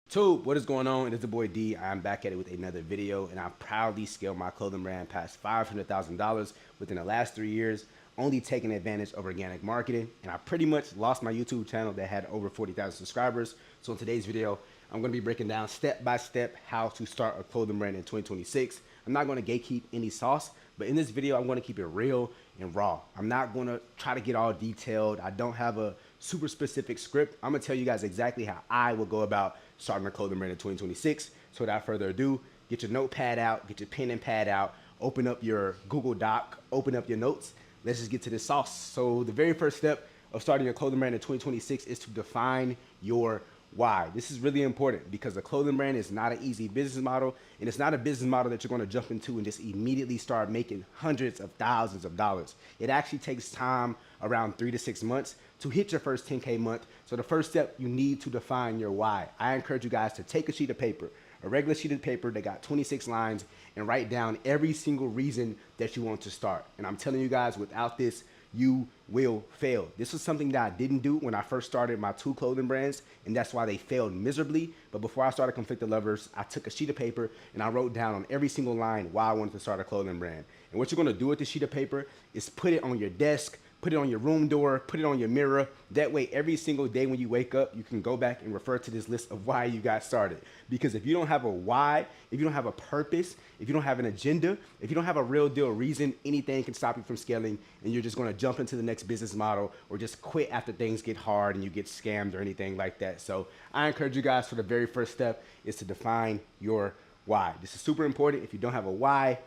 YouTube, what is going on? It is the boy D. I'm back at it with another video, and I proudly scaled my clothing brand past $500,000 within the last 3 years, only taking advantage of organic marketing. And I pretty much lost my YouTube channel that had over 40,000 subscribers. So in today's video, I'm going to be breaking down step by step how to start a clothing brand in 2026. I'm not going to gatekeep any sauce, but in this video, I'm going to keep it real and raw. I'm not going to try to get all detailed. I don't have a super specific script. I'm going to tell you guys exactly how I will go about starting a clothing brand in 2026. So without further ado, get your notepad out, get your pen and pad out, open up your Google Doc, open up your notes. Let's just get to the sauce. So the very first step of starting your clothing brand in 2026 is to define your why. This is really important because a clothing brand is not an easy business model, and it's not a business model that you're going to jump into and just immediately start making hundreds of thousands of dollars. It actually takes time, around 3 to 6 months, to hit your first 10K month. So the first step, you need to define your why. I encourage you guys to take a sheet of paper, a regular sheet of paper that got 26 lines, and write down every single reason that you want to start. And I'm telling you guys, without this, you will fail. This was something that I didn't do when I first started my 2 clothing brands, and that's why they failed miserably. But before I started Conflicted Lovers, I took a sheet of paper and I wrote down on every single line why I wanted to start a clothing brand. And what you're gonna do with this sheet of paper is put it on your desk, put it on your room door, put it on your mirror. That way, every single day when you wake up, you can go back and refer to this list of why you got started. Because if you don't have a why, if you don't have a purpose, if you don't have an agenda, if you don't have a real deal reason, anything can stop you from scaling, and you're just gonna jump into the next business model or just quit after things get hard and you get scammed or anything like that. So I encourage you guys, for the very first step is to define your why. This is super important. If you don't have a why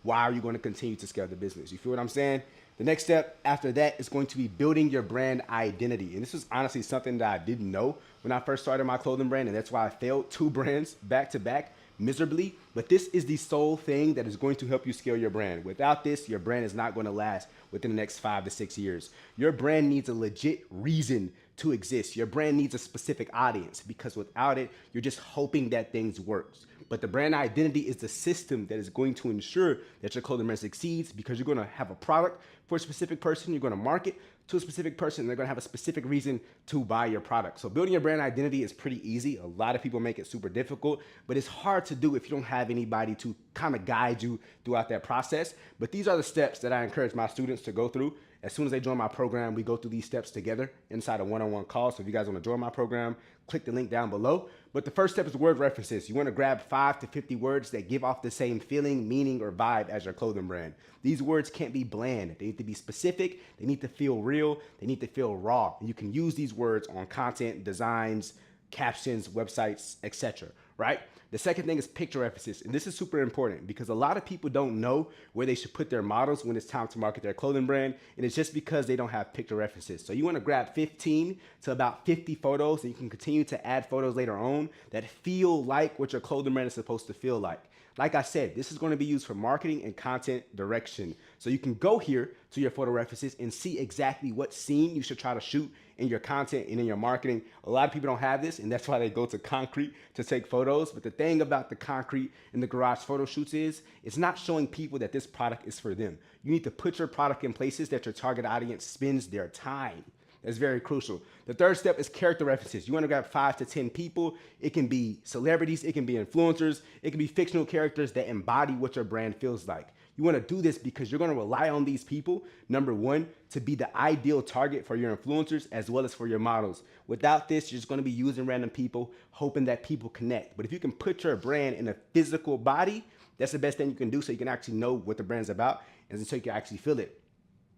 are you going to continue to scale the business? You feel what I'm saying? The next step after that is going to be building your brand identity. And this is honestly something that I didn't know when I first started my clothing brand, and that's why I failed 2 brands back to back miserably. But this is the sole thing that is going to help you scale your brand. Without this, your brand is not going to last within the next 5 to 6 years. Your brand needs a legit reason to exist. Your brand needs a specific audience, because without it, you're just hoping that things work. But the brand identity is the system that is going to ensure that your clothing brand succeeds, because you're going to have a product for a specific person, you're going to market to a specific person, and they're going to have a specific reason to buy your product. So building your brand identity is pretty easy. A lot of people make it super difficult, but it's hard to do if you don't have anybody to kind of guide you throughout that process. But these are the steps that I encourage my students to go through. As soon as they join my program, we go through these steps together inside a one-on-one call. So if you guys want to join my program, click the link down below. But the first step is word references. You want to grab 5 to 50 words that give off the same feeling, meaning, or vibe as your clothing brand. These words can't be bland. They need to be specific. They need to feel real. They need to feel raw. And you can use these words on content, designs, captions, websites, etc. Right? The second thing is picture references. And this is super important because a lot of people don't know where they should put their models when it's time to market their clothing brand. And it's just because they don't have picture references. So you want to grab 15 to about 50 photos, and you can continue to add photos later on that feel like what your clothing brand is supposed to feel like. Like I said, this is going to be used for marketing and content direction. So you can go here to your photo references and see exactly what scene you should try to shoot in your content and in your marketing. A lot of people don't have this, and that's why they go to Concrete to take photos. But the thing about the Concrete and the garage photo shoots is it's not showing people that this product is for them. You need to put your product in places that your target audience spends their time. That's very crucial. The third step is character references. You want to grab 5 to 10 people. It can be celebrities, it can be influencers, it can be fictional characters that embody what your brand feels like. You want to do this because you're going to rely on these people, number one, to be the ideal target for your influencers as well as for your models. Without this, you're just going to be using random people, hoping that people connect. But if you can put your brand in a physical body, that's the best thing you can do, so you can actually know what the brand's about and so you can actually feel it.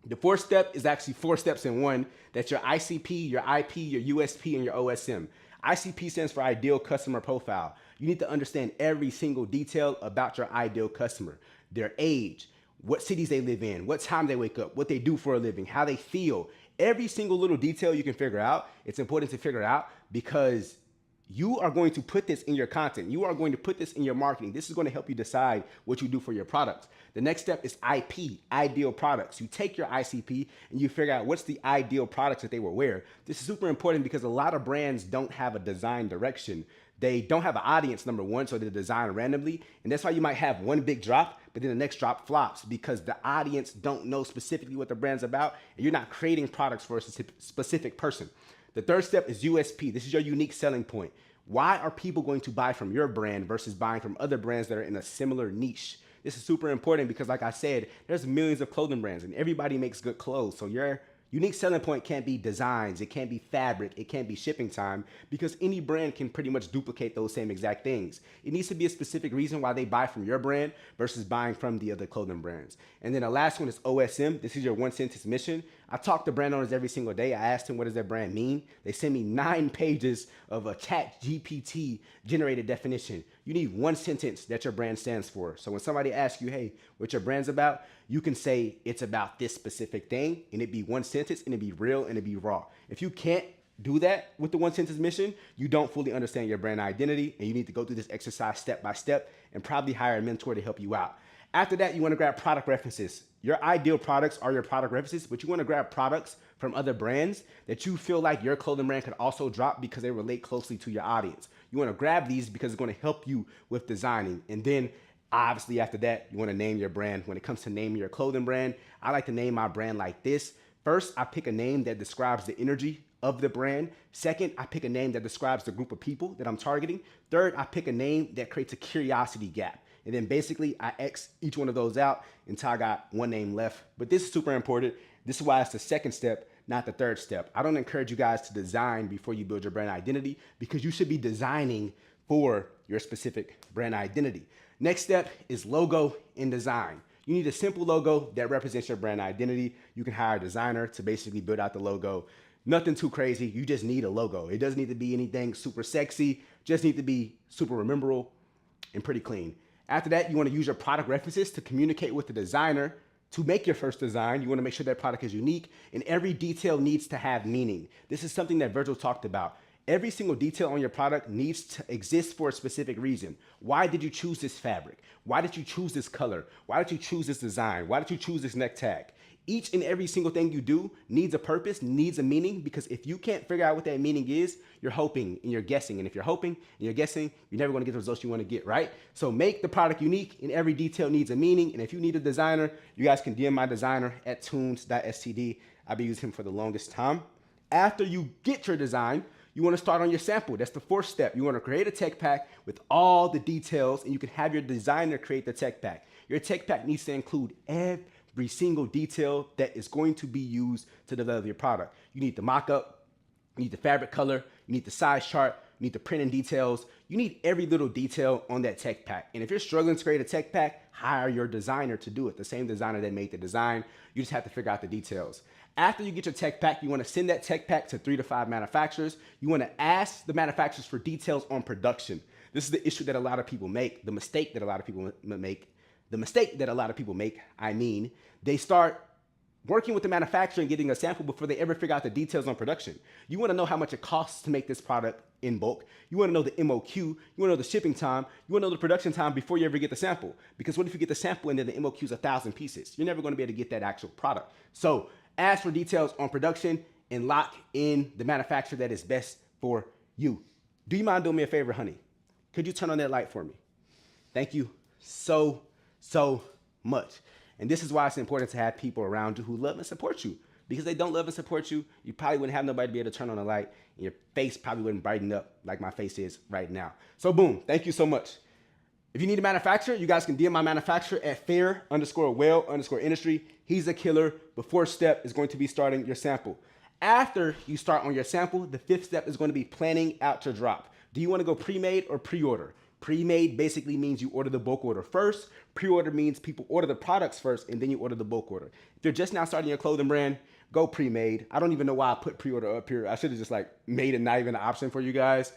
The fourth step is actually 4 steps in one. That's your ICP, your IP, your USP, and your OSM. ICP stands for Ideal Customer Profile. You need to understand every single detail about your ideal customer. Their age, what cities they live in, what time they wake up, what they do for a living, how they feel. Every single little detail you can figure out. It's important to figure out because you are going to put this in your content. You are going to put this in your marketing. This is going to help you decide what you do for your products. The next step is IP, ideal products. You take your ICP and you figure out what's the ideal products that they will wear. This is super important because a lot of brands don't have a design direction. They don't have an audience, number one, so they design randomly. And that's why you might have one big drop, but then the next drop flops because the audience don't know specifically what the brand's about, and you're not creating products for a specific person. The third step is USP. This is your unique selling point. Why are people going to buy from your brand versus buying from other brands that are in a similar niche? This is super important because, like I said, there's millions of clothing brands and everybody makes good clothes. So your unique selling point can't be designs, it can't be fabric, it can't be shipping time, because any brand can pretty much duplicate those same exact things. It needs to be a specific reason why they buy from your brand versus buying from the other clothing brands. And then the last one is OSM. This is your one sentence mission. I talk to brand owners every single day. I ask them, what does their brand mean? They send me 9 pages of a chat GPT generated definition. You need one sentence that your brand stands for. So when somebody asks you, hey, what your brand's about, you can say it's about this specific thing, and it'd be one sentence, and it'd be real, and it'd be raw. If you can't do that with the one sentence mission, you don't fully understand your brand identity, and you need to go through this exercise step by step and probably hire a mentor to help you out. After that, you want to grab product references. Your ideal products are your product references, but you want to grab products from other brands that you feel like your clothing brand could also drop because they relate closely to your audience. You want to grab these because it's going to help you with designing. And then obviously after that, you want to name your brand. When it comes to naming your clothing brand, I like to name my brand like this. First, I pick a name that describes the energy of the brand. Second, I pick a name that describes the group of people that I'm targeting. Third, I pick a name that creates a curiosity gap. And then basically I X each one of those out until I got one name left. But this is super important. This is why it's the second step, not the third step. I don't encourage you guys to design before you build your brand identity, because you should be designing for your specific brand identity. Next step is logo and design. You need a simple logo that represents your brand identity. You can hire a designer to basically build out the logo. Nothing too crazy. You just need a logo. It doesn't need to be anything super sexy. Just need to be super memorable and pretty clean. After that, you want to use your product references to communicate with the designer to make your first design. You want to make sure that product is unique, and every detail needs to have meaning. This is something that Virgil talked about. Every single detail on your product needs to exist for a specific reason. Why did you choose this fabric? Why did you choose this color? Why did you choose this design? Why did you choose this neck tag? Each and every single thing you do needs a purpose, needs a meaning, because if you can't figure out what that meaning is, you're hoping and you're guessing. And if you're hoping and you're guessing, you're never gonna get the results you wanna get, right? So make the product unique, and every detail needs a meaning. And if you need a designer, you guys can DM my designer at tunes.std. I've been using him for the longest time. After you get your design, you wanna start on your sample. That's the fourth step. You wanna create a tech pack with all the details, and you can have your designer create the tech pack. Your tech pack needs to include every single detail that is going to be used to develop your product. You need the mock-up, you need the fabric color, you need the size chart, you need the printing details. You need every little detail on that tech pack. And if you're struggling to create a tech pack, hire your designer to do it. The same designer that made the design. You just have to figure out the details. After you get your tech pack, you want to send that tech pack to 3 to 5 manufacturers. You want to ask the manufacturers for details on production. This is the issue that a lot of people make, the mistake that a lot of people make. They start working with the manufacturer and getting a sample before they ever figure out the details on production. You want to know how much it costs to make this product in bulk. You want to know the MOQ. You want to know the shipping time. You want to know the production time before you ever get the sample. Because what if you get the sample and then the MOQ is 1,000 pieces? You're never going to be able to get that actual product. So ask for details on production and lock in the manufacturer that is best for you. Do you mind doing me a favor, honey? Could you turn on that light for me? Thank you so much. And this is why it's important to have people around you who love and support you. Because they don't love and support you, you probably wouldn't have nobody to be able to turn on the light, and your face probably wouldn't brighten up like my face is right now. So boom, thank you so much. If you need a manufacturer, you guys can DM my manufacturer at fair_well_industry. He's a killer. The fourth step is going to be starting your sample. After you start on your sample, the fifth step is going to be planning out your drop. Do you want to go pre-made or pre-order? Pre-made basically means you order the bulk order first. Pre-order means people order the products first and then you order the bulk order. If you're just now starting your clothing brand, go pre-made. I don't even know why I put pre-order up here. I should have just like made it not even an option for you guys.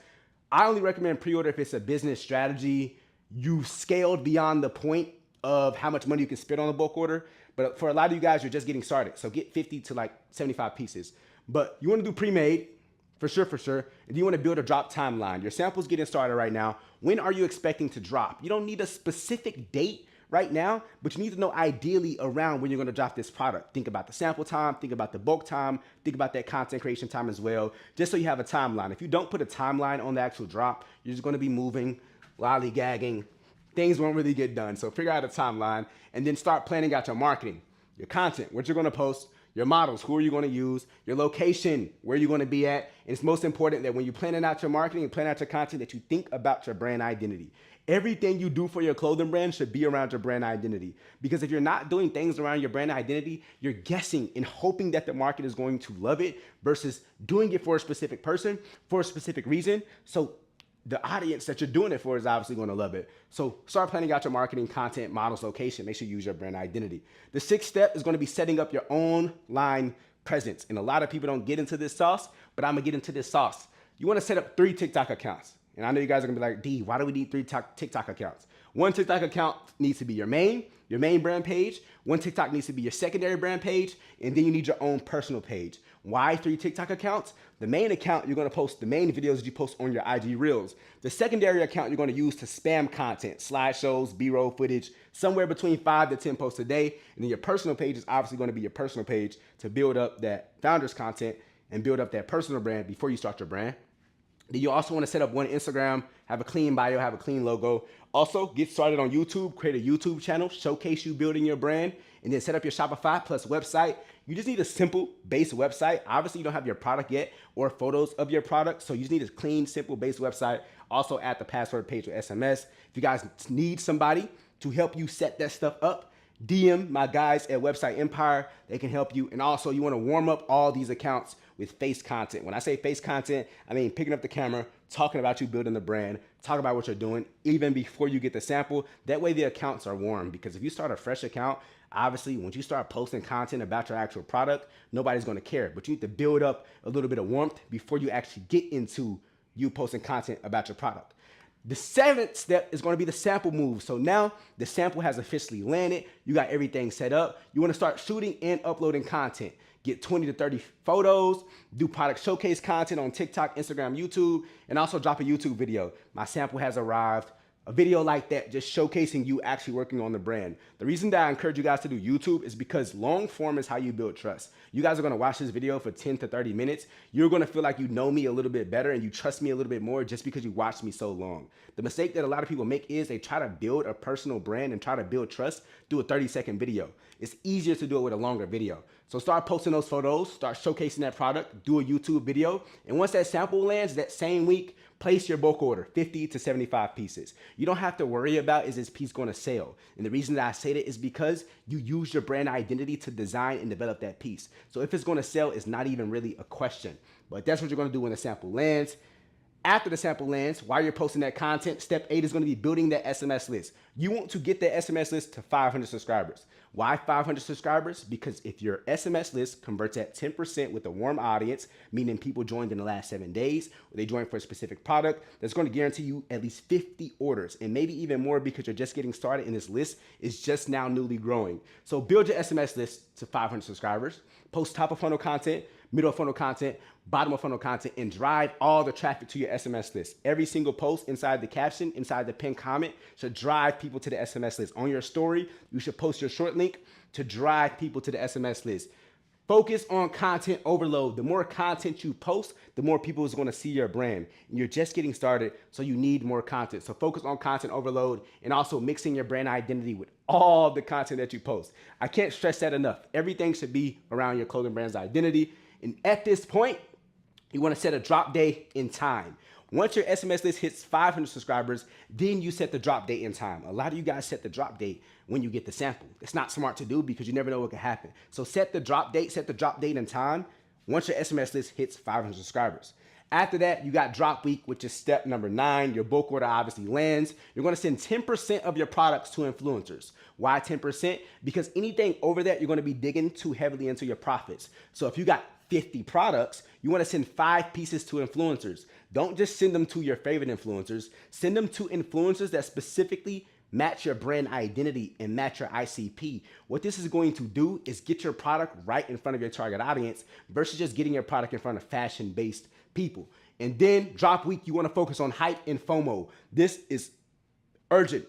I only recommend pre-order if it's a business strategy. You've scaled beyond the point of how much money you can spend on a bulk order. But for a lot of you guys, you're just getting started. So get 50 to like 75 pieces. But you want to do pre-made. For sure. And you want to build a drop timeline. Your sample's getting started right now. When are you expecting to drop? You don't need a specific date right now, but you need to know ideally around when you're going to drop this product. Think about the sample time, think about the bulk time, think about that content creation time as well, just so you have a timeline. If you don't put a timeline on the actual drop, you're just going to be moving, lollygagging. Things won't really get done. So figure out a timeline and then start planning out your marketing, your content, what you're going to post, your models, who are you going to use, your location, where you're going to be at. And it's most important that when you're planning out your marketing and planning out your content, that you think about your brand identity. Everything you do for your clothing brand should be around your brand identity. Because if you're not doing things around your brand identity, you're guessing and hoping that the market is going to love it versus doing it for a specific person, for a specific reason. So the audience that you're doing it for is obviously going to love it. So start planning out your marketing, content, models, location. Make sure you use your brand identity. The sixth step is going to be setting up your online presence. And a lot of people don't get into this sauce, but I'm going to get into this sauce. You want to set up 3 TikTok accounts. And I know you guys are going to be like, D, why do we need 3 TikTok accounts? One TikTok account needs to be your main brand page. One TikTok needs to be your secondary brand page. And then you need your own personal page. Why 3 TikTok accounts? The main account, you're going to post the main videos that you post on your IG Reels. The secondary account, you're going to use to spam content, slideshows, B-roll footage, somewhere between 5 to 10 posts a day. And then your personal page is obviously going to be your personal page to build up that founder's content and build up that personal brand before you start your brand. Then you also want to set up one Instagram, have a clean bio, have a clean logo. Also, get started on YouTube, create a YouTube channel, showcase you building your brand, and then set up your Shopify Plus website. You just need a simple base website. Obviously, you don't have your product yet or photos of your product, so you just need a clean, simple base website. Also, add the password page with SMS. If you guys need somebody to help you set that stuff up, DM my guys at Website Empire. They can help you. And also, you want to warm up all these accounts with face content. When I say face content, I mean picking up the camera, talking about you building the brand, talking about what you're doing, even before you get the sample. That way the accounts are warm, because if you start a fresh account, obviously once you start posting content about your actual product, nobody's going to care. But you need to build up a little bit of warmth before you actually get into you posting content about your product. The 7th step is going to be the sample move. So now the sample has officially landed. You got everything set up. You want to start shooting and uploading content. Get 20 to 30 photos, do product showcase content on TikTok, Instagram, YouTube, and also drop a YouTube video. My sample has arrived. A video like that, just showcasing you actually working on the brand. The reason that I encourage you guys to do YouTube is because long form is how you build trust. You guys are gonna watch this video for 10 to 30 minutes. You're gonna feel like you know me a little bit better and you trust me a little bit more just because you watched me so long. The mistake that a lot of people make is they try to build a personal brand and try to build trust through a 30-second video. It's easier to do it with a longer video. So start posting those photos, start showcasing that product, do a YouTube video, and once that sample lands that same week, place your bulk order, 50 to 75 pieces. You don't have to worry about, is this piece going to sell? And the reason that I say that is because you use your brand identity to design and develop that piece. So if it's going to sell, it's not even really a question. But that's what you're going to do when the sample lands. After the sample lands, while you're posting that content, step 8 is going to be building that SMS list. You want to get that SMS list to 500 subscribers. Why 500 subscribers? Because if your SMS list converts at 10% with a warm audience, meaning people joined in the last 7 days, or they joined for a specific product, that's going to guarantee you at least 50 orders, and maybe even more because you're just getting started and this list is just now newly growing. So build your SMS list to 500 subscribers, post top of funnel content, middle of funnel content, bottom of funnel content, and drive all the traffic to your SMS list. Every single post inside the caption, inside the pinned comment should drive people to the SMS list. On your story, you should post your short link to drive people to the SMS list. Focus on content overload. The more content you post, the more people is going to see your brand. And you're just getting started, so you need more content. So focus on content overload and also mixing your brand identity with all the content that you post. I can't stress that enough. Everything should be around your clothing brand's identity. And at this point, you want to set a drop date and time. Once your SMS list hits 500 subscribers, then you set the drop date and time. A lot of you guys set the drop date when you get the sample. It's not smart to do because you never know what can happen. So set the drop date and time once your SMS list hits 500 subscribers. After that, you got drop week, which is step number 9. Your bulk order obviously lands. You're going to send 10% of your products to influencers. Why 10%? Because anything over that, you're going to be digging too heavily into your profits. So if you got 50 products, you want to send 5 pieces to influencers. Don't just send them to your favorite influencers. Send them to influencers that specifically match your brand identity and match your ICP. What this is going to do is get your product right in front of your target audience versus just getting your product in front of fashion-based people. And then drop week, you want to focus on hype and FOMO. This is urgent.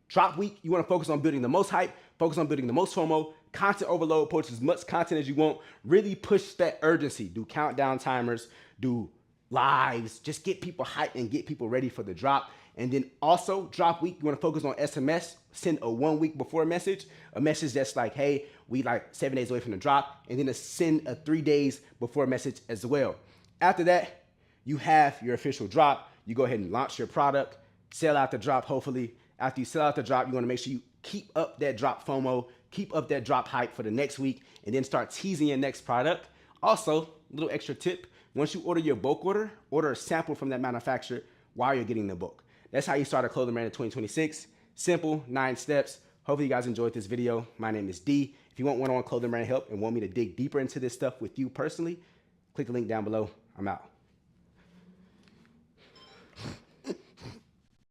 Drop week, you want to focus on building the most hype, focus on building the most FOMO, content overload, post as much content as you want, really push that urgency. Do countdown timers, do lives, just get people hyped and get people ready for the drop. And then also drop week, you want to focus on SMS. Send a 1 week before message, a message that's like, hey, we like 7 days away from the drop, and then send a 3 days before message as well. After that, you have your official drop. You go ahead and launch your product, sell out the drop. Hopefully, after you sell out the drop, you want to make sure you keep up that drop FOMO, keep up that drop hype for the next week, and then start teasing your next product. Also, little extra tip, once you order your bulk order a sample from that manufacturer while you're getting the bulk. That's how you start a clothing brand in 2026. Simple, 9 steps. Hopefully you guys enjoyed this video. My name is D. If you want one-on-one clothing brand help and want me to dig deeper into this stuff with you personally, click the link down below. I'm out.